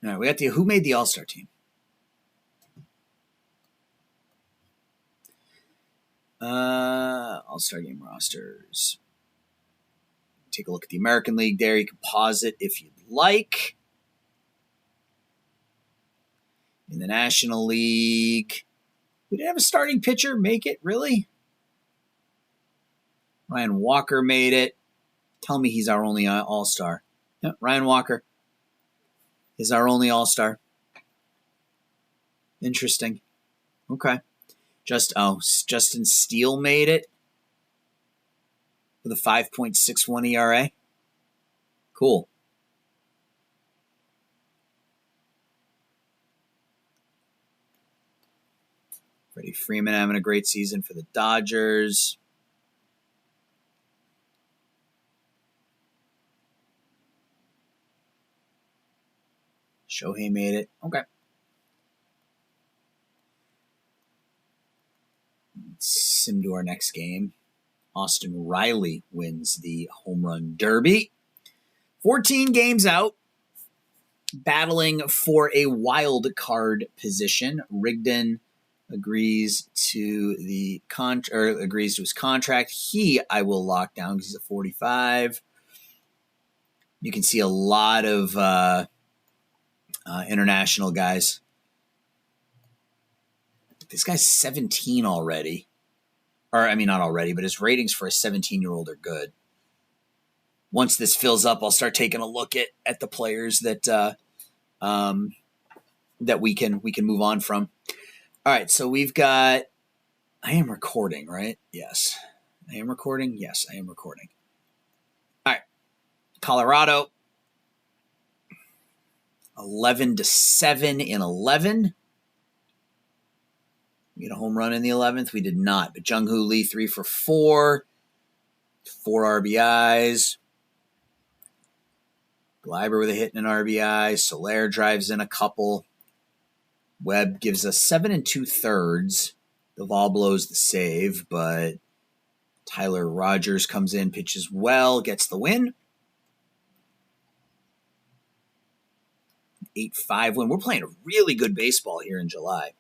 All right, we got who made the All-Star team? All-Star game rosters. Take a look at the American League there. You can pause it if you'd like. In the National League, we didn't have a starting pitcher make it, really? Ryan Walker made it. Tell me he's our only All-Star. Yep, Ryan Walker is our only All-Star. Interesting. Okay. Justin Steele made it with a 5.61 ERA. Cool. Freddie Freeman having a great season for the Dodgers. Shohei made it. Okay. Let's sim to our next game. Austin Riley wins the home run derby. 14 games out, battling for a wild card position. Rigdon agrees to his contract. I will lock down because he's a 45. You can see a lot of international guys. This guy's 17 already. Or, I mean, not already, but his ratings for a 17-year-old are good. Once this fills up, I'll start taking a look at the players that that we can move on from. All right, so we've got. I am recording, right? Yes, I am recording. Yes, I am recording. All right, Colorado, 11-7 in 11. We get a home run in the 11th. We did not, but Jung-Hoo Lee 3 for 4, 4 RBIs. Gleiber with a hit and an RBI. Soler drives in a couple. Webb gives us 7 2/3. Duvall blows the save, but Tyler Rogers comes in, pitches well, gets the win. 8-5 win. We're playing a really good baseball here in July.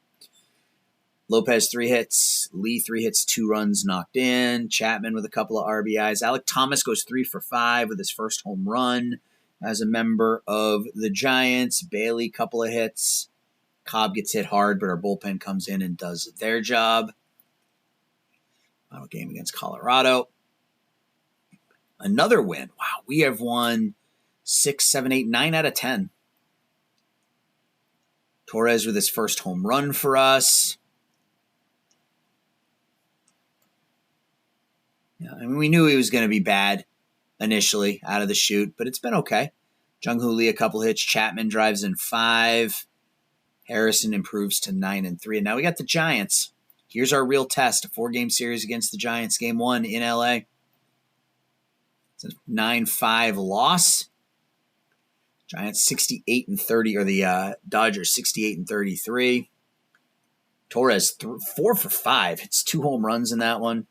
Lopez 3 hits. Lee 3 hits, 2 runs knocked in. Chapman with a couple of RBIs. Alek Thomas goes 3 for 5 with his first home run as a member of the Giants. Bailey, couple of hits. Cobb gets hit hard, but our bullpen comes in and does their job. Final game against Colorado. Another win. Wow, we have won 6, 7, 8, 9 out of 10. Torres with his first home run for us. Yeah, I mean, we knew he was going to be bad initially out of the chute, but it's been okay. Jung-Hoo Lee a couple hits. Chapman drives in 5. Harrison improves to 9-3. And now we got the Giants. Here's our real test, a 4-game series against the Giants. Game 1 in LA. It's a 9-5 loss. Giants 68-30, or the Dodgers 68-33. Torres 4 for 5. Hits 2 home runs in that one.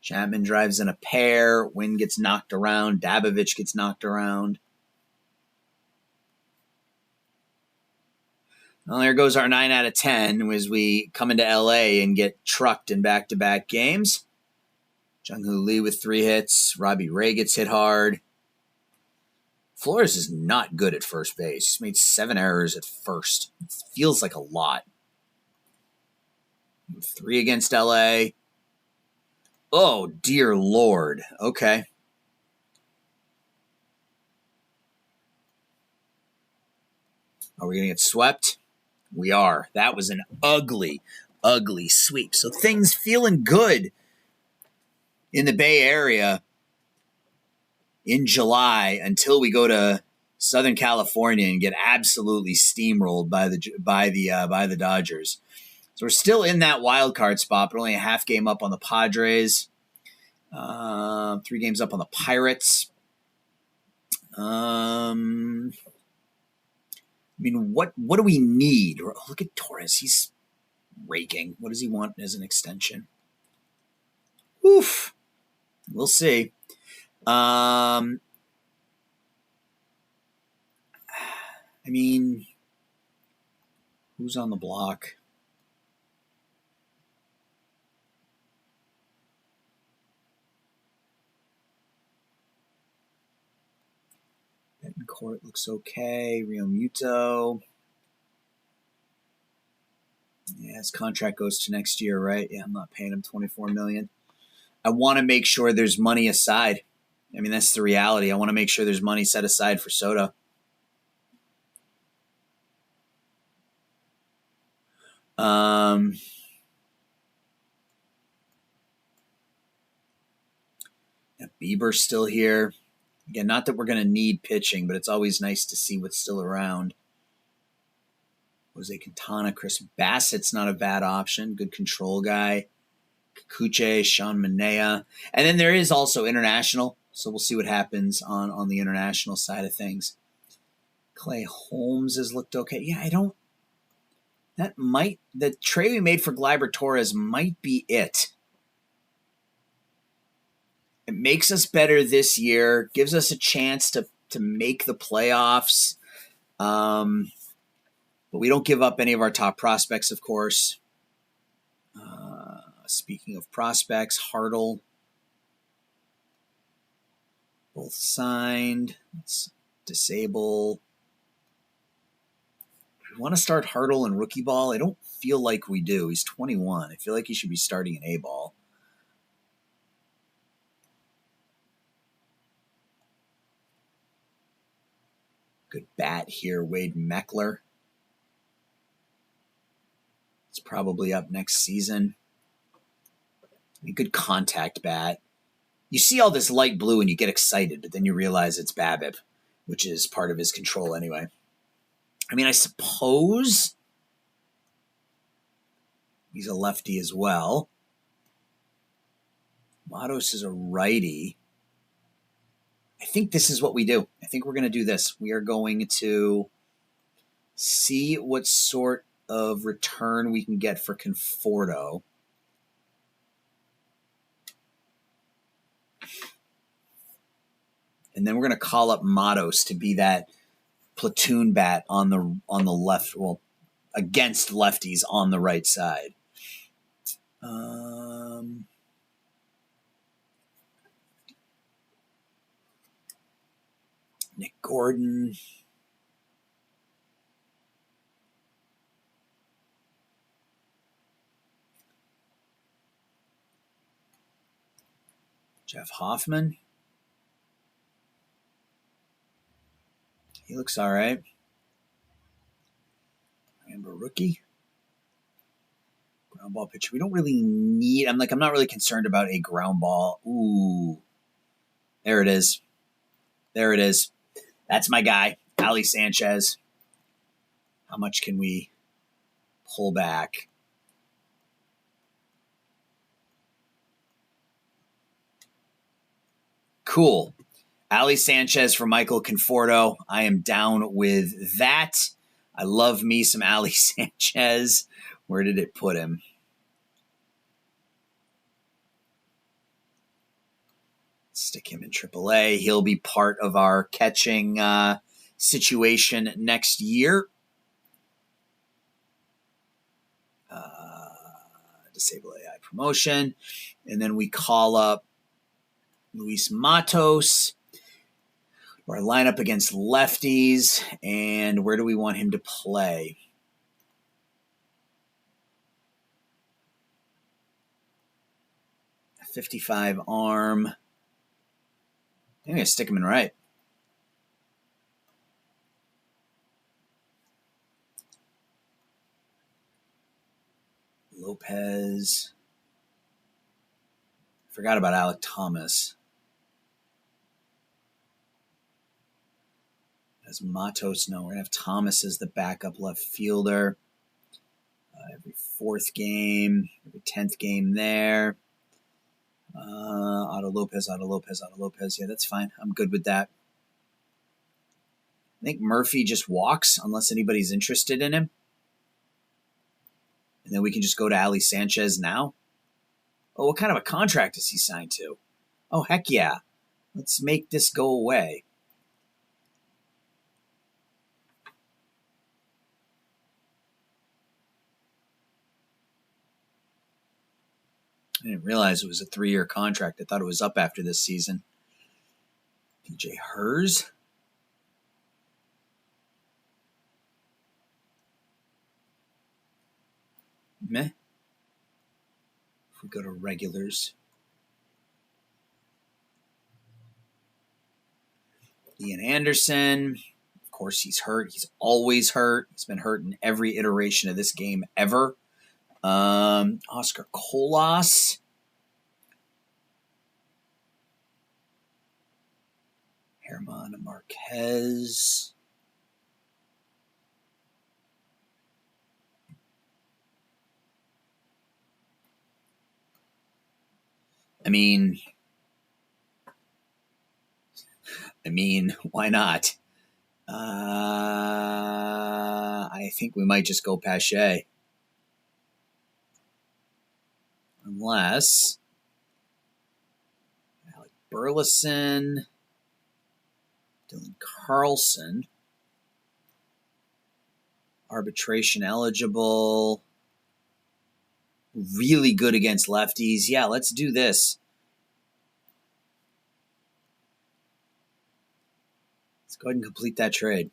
Chapman drives in a pair. Wynn gets knocked around. Dabovich gets knocked around. Well, there goes our 9 out of 10 as we come into LA and get trucked in back-to-back games. Jung-Hoo Lee with 3 hits. Robbie Ray gets hit hard. Flores is not good at first base. He's made 7 errors at first. It feels like a lot. 3 against LA. Oh, dear Lord. Okay. Are we going to get swept? We are. That was an ugly, ugly sweep. So things feeling good in the Bay Area. in July until we go to Southern California and get absolutely steamrolled by the Dodgers. So we're still in that wild card spot, but only a half game up on the Padres, 3 games up on the Pirates. I mean, what do we need? Look at Torres. He's raking. What does he want as an extension? Oof. We'll see. I mean, who's on the block? Betancourt looks okay. Rio Muto. Yeah, his contract goes to next year, right? Yeah, I'm not paying him $24 million. I want to make sure there's money aside. I mean, that's the reality. I want to make sure there's money set aside for Soto. Bieber's still here. Again, not that we're going to need pitching, but it's always nice to see what's still around. Jose Quintana, Chris Bassett's not a bad option. Good control guy. Kikuchi, Sean Manaea. And then there is also international, so we'll see what happens on the international side of things. Clay Holmes has looked okay. Yeah, the trade we made for Gleyber Torres might be it. It makes us better this year, gives us a chance to make the playoffs. But we don't give up any of our top prospects, of course. Speaking of prospects, Hartle, both signed. Let's disable. Do we want to start Hartle in rookie ball? I don't feel like we do. He's 21. I feel like he should be starting in A ball. Good bat here, Wade Meckler. It's probably up next season. A good contact bat. You see all this light blue and you get excited, but then you realize it's BABIP, which is part of his control anyway. I mean, I suppose he's a lefty as well. Matos is a righty. I think this is what we do. I think we're going to do this. We are going to see what sort of return we can get for Conforto. And then we're going to call up Matos to be that platoon bat on the left, well, against lefties on the right side. Nick Gordon. Jeff Hoffman. He looks all right. Amber rookie. Ground ball pitcher. We don't really need. I'm not really concerned about a ground ball. Ooh. There it is. That's my guy, Ali Sanchez. How much can we pull back? Cool. Ali Sanchez for Michael Conforto. I am down with that. I love me some Ali Sanchez. Where did it put him? Stick him in AAA. He'll be part of our catching situation next year. Disable AI promotion. And then we call up Luis Matos. Our lineup against lefties. And where do we want him to play? A 55 arm. I'm going to stick him in right. Lopez. Forgot about Alek Thomas. As Matos, no, we're going to have Thomas as the backup left fielder. Every 4th game, every 10th game there. Otto Lopez. Yeah, that's fine. I'm good with that. I think Murphy just walks unless anybody's interested in him. And then we can just go to Ali Sanchez now. Oh, what kind of a contract is he signed to? Oh, heck yeah. Let's make this go away. I didn't realize it was a 3-year contract. I thought it was up after this season. PJ Hers. Meh. If we go to regulars. Ian Anderson. Of course, he's hurt. He's always hurt. He's been hurt in every iteration of this game ever. Oscar Colas. Herman Marquez. I mean, why not? I think we might just go Pache. Unless Alec Burleson, Dylan Carlson, arbitration eligible, really good against lefties. Yeah, let's do this. Let's go ahead and complete that trade.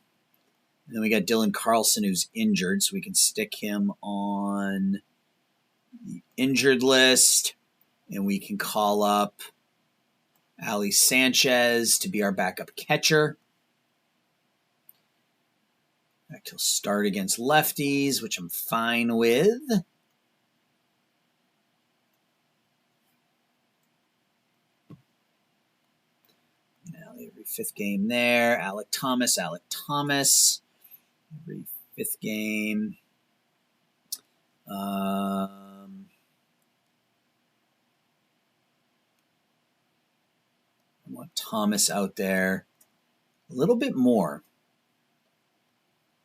And then we got Dylan Carlson, who's injured, so we can stick him on the injured list. And we can call up Ali Sanchez to be our backup catcher. He'll start against lefties, which I'm fine with. Now every 5th game there. Alec Thomas. Every 5th game. I want Thomas out there a little bit more.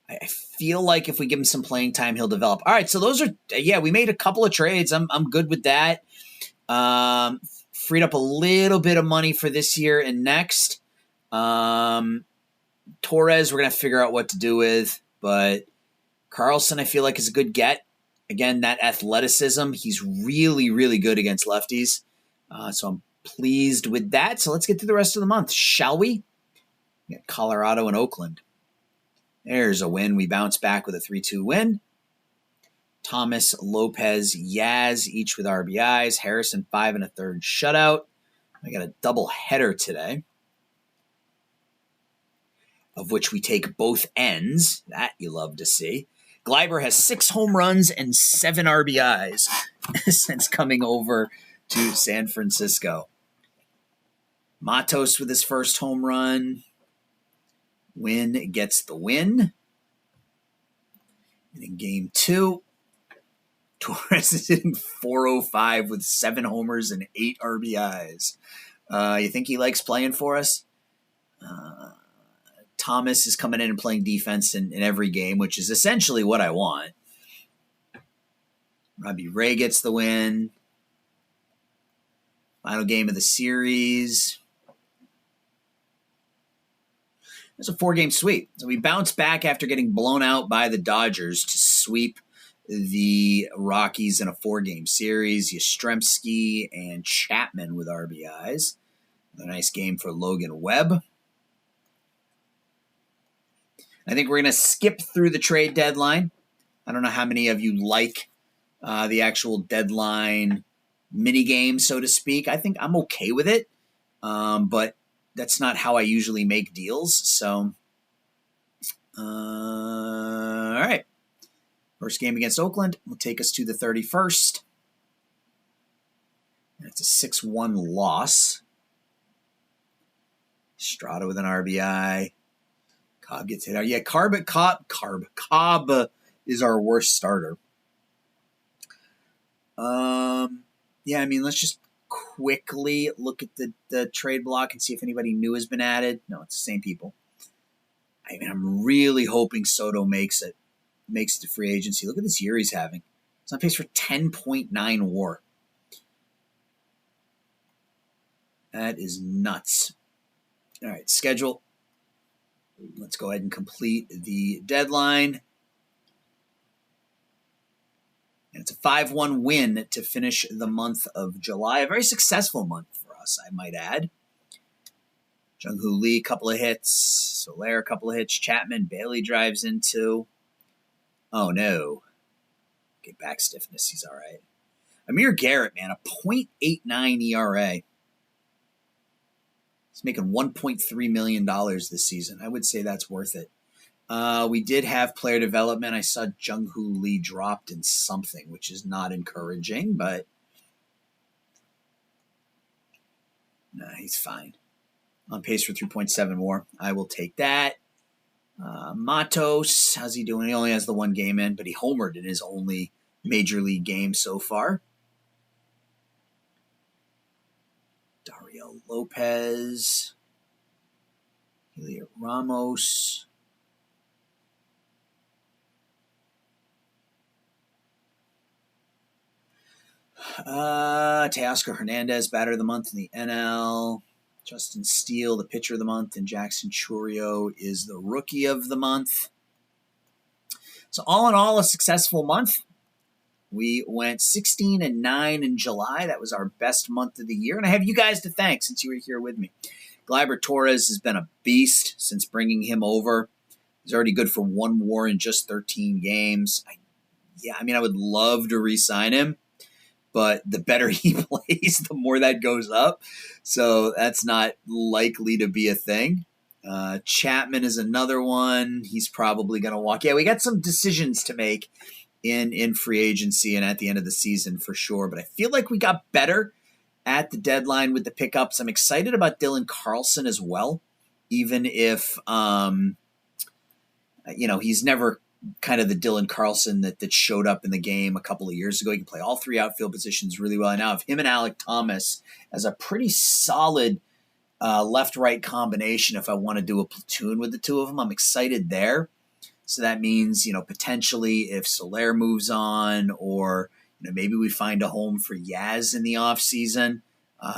I feel like if we give him some playing time, he'll develop. All right, so those are, we made a couple of trades. I'm good with that. Freed up a little bit of money for this year and next. Torres, we're going to figure out what to do with, but Carlson, I feel like, is a good get. Again, that athleticism, he's really, really good against lefties. So I'm pleased with that. So let's get through the rest of the month, shall we? We got Colorado and Oakland. There's a win. We bounce back with a 3-2 win. Thomas, Lopez, Yaz, each with RBIs. Harrison, 5 1/3 shutout. I got a double header today, of which we take both ends. That you love to see. Gleiber has 6 home runs and 7 RBIs since coming over to San Francisco. Matos with his first home run. Win gets the win. And in game 2, Torres is hitting .405 with 7 homers and 8 RBIs. You think he likes playing for us? Thomas is coming in and playing defense in every game, which is essentially what I want. Robbie Ray gets the win. Final game of the series. It's a 4-game sweep. So we bounce back after getting blown out by the Dodgers to sweep the Rockies in a 4-game series. Yastrzemski and Chapman with RBIs. A nice game for Logan Webb. I think we're going to skip through the trade deadline. I don't know how many of you like the actual deadline mini game, so to speak. I think I'm okay with it, but that's not how I usually make deals. So, all right. First game against Oakland will take us to the 31st. It's a 6-1 loss. Estrada with an RBI. Cobb gets hit out. Yeah, Cobb is our worst starter. Yeah, I mean, let's just quickly look at the trade block and see if anybody new has been added. No, it's the same people. I mean, I'm really hoping Soto makes it to free agency. Look at this year he's having. He's on pace for 10.9 WAR. That is nuts. All right, schedule. Let's go ahead and complete the deadline. And it's a 5-1 win to finish the month of July. A very successful month for us, I might add. Jung-Hoo Lee, couple of hits. Soler, a couple of hits. Chapman, Bailey drives into. Oh, no. Get back stiffness. He's all right. Amir Garrett, man, a .89 ERA. He's making $1.3 million this season. I would say that's worth it. We did have player development. I saw Jung-Hoo Lee dropped in something, which is not encouraging, but no, he's fine. On pace for 3.7 WAR. I will take that. Matos, how's he doing? He only has the one game in, but he homered in his only major league game so far. Dario Lopez. Heliot Ramos. Teoscar Hernandez, batter of the month in the NL. Justin Steele, the pitcher of the month, and Jackson Chourio is the rookie of the month. So all in all, a successful month. We went 16-9 in July. That was our best month of the year. And I have you guys to thank since you were here with me. Gleyber Torres has been a beast since bringing him over. He's already good for 1 WAR in just 13 games. I would love to re-sign him, but the better he plays, the more that goes up. So that's not likely to be a thing. Chapman is another one. He's probably going to walk. Yeah, we got some decisions to make in free agency and at the end of the season for sure. But I feel like we got better at the deadline with the pickups. I'm excited about Dylan Carlson as well, even if, he's never kind of the Dylan Carlson that showed up in the game a couple of years ago. He can play all 3 outfield positions really well. And now, if him and Alek Thomas as a pretty solid left-right combination, if I want to do a platoon with the two of them, I'm excited there. So that means, potentially if Soler moves on or, maybe we find a home for Yaz in the offseason,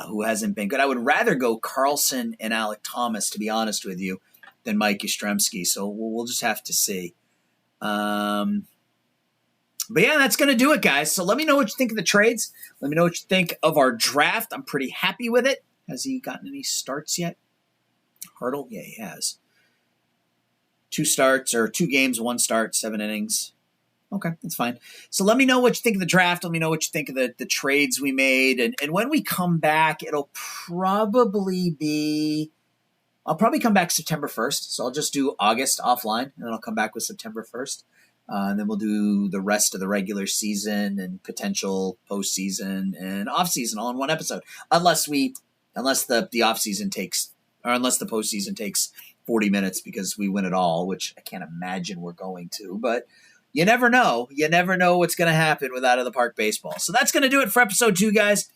who hasn't been good. I would rather go Carlson and Alek Thomas, to be honest with you, than Mike Yastrzemski. So we'll just have to see. But yeah, that's going to do it, guys. So let me know what you think of the trades. Let me know what you think of our draft. I'm pretty happy with it. Has he gotten any starts yet? Hurdle? Yeah, he has. 2 starts or 2 games, 1 start, 7 innings. Okay, that's fine. So let me know what you think of the draft. Let me know what you think of the trades we made. And when we come back, it'll probably be – I'll probably come back September 1st. So I'll just do August offline, and then I'll come back with September 1st. And then we'll do the rest of the regular season and potential postseason and offseason all in one episode. Unless the offseason takes – or unless the postseason takes 40 minutes because we win it all, which I can't imagine we're going to. But – you never know. You never know what's going to happen with Out of the Park Baseball. So that's going to do it for episode 2, guys.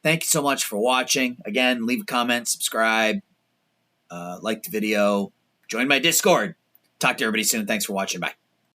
Thank you so much for watching. Again, leave a comment, subscribe, like the video, join my Discord. Talk to everybody soon. Thanks for watching. Bye.